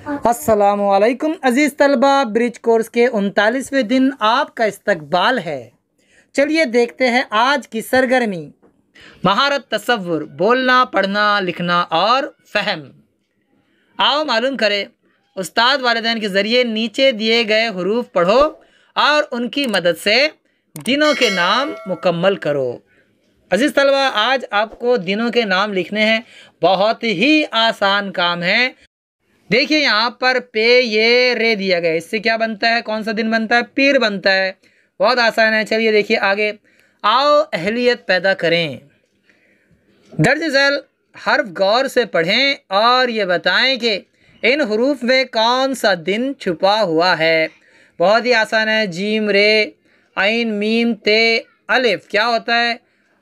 अस्सलामुअलैकुम अज़ीज़ तलबा, bridge course के 39वें दिन आपका इस्तकबाल है। चलिए देखते हैं आज की सरगर्मी। महारत तसव्वुर, बोलना, पढ़ना, लिखना और फहम। आओ मालूम करें। उस्ताद वालिदैन के ज़रिए नीचे दिए गए हरूफ पढ़ो और उनकी मदद से दिनों के नाम मुकम्मल करो। अज़ीज़ तलबा, आज आपको दिनों के नाम लिखने हैं। बहुत ही आसान काम है। देखिए यहाँ पर पे ये रे दिया गया, इससे क्या बनता है, कौन सा दिन बनता है, पीर बनता है। बहुत आसान है। चलिए देखिए आगे। आओ अहलियत पैदा करें। दर्ज झैल हर्फ गौर से पढ़ें और ये बताएं कि इन हरूफ में कौन सा दिन छुपा हुआ है। बहुत ही आसान है। जीम, रे, आइन, मीम, ते, अलिफ क्या होता है,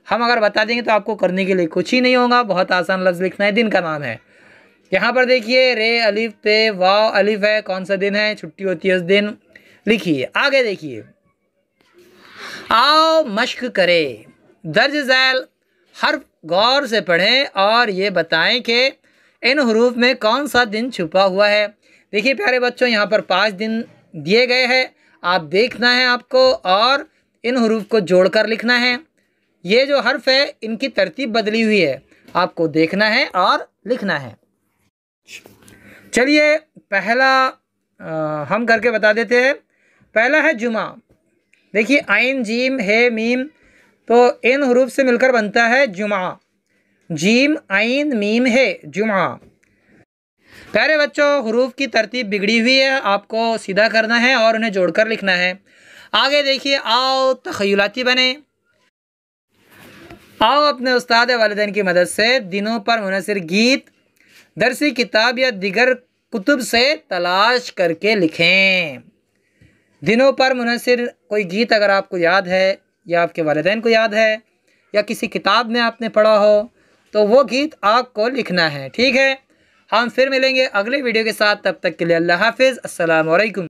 हम अगर बता देंगे तो आपको करने के लिए कुछ ही नहीं होगा। बहुत आसान लफ्ज़ लिखना है, दिन का नाम है। यहाँ पर देखिए रे, अलिफ, ते, वाव, अलिफ है, कौन सा दिन है, छुट्टी होती है उस दिन। लिखिए आगे देखिए। आओ मश्क करें। दर्ज झैल हर्फ गौर से पढ़ें और ये बताएं कि इन हरूफ में कौन सा दिन छुपा हुआ है। देखिए प्यारे बच्चों, यहाँ पर 5 दिन दिए गए हैं। आप देखना है आपको और इन हरूफ को जोड़कर लिखना है। ये जो हर्फ है इनकी तरतीब बदली हुई है, आपको देखना है और लिखना है। चलिए पहला हम करके बता देते हैं। पहला है जुमा। देखिए आइन, जीम, हे, मीम, तो इन हरूफ से मिलकर बनता है जुमा। जीम, आइन, मीम, हे, जुमा। प्यारे बच्चों, हरूफ की तरतीब बिगड़ी हुई है, आपको सीधा करना है और उन्हें जोड़कर लिखना है। आगे देखिए। आओ तख़य्युलाती बने। आओ अपने उस्ताद वालिदैन की मदद से दिनों पर मुनहसर गीत दरसी किताब या दिगर कुतुब से तलाश करके लिखें। दिनों पर मुनहसर कोई गीत अगर आपको याद है या आपके वालिदैन को याद है या किसी किताब में आपने पढ़ा हो तो वो गीत आपको लिखना है। ठीक है, हम फिर मिलेंगे अगले वीडियो के साथ। तब तक के लिए अल्लाह हाफिज़। अस्सलाम वालेकुम।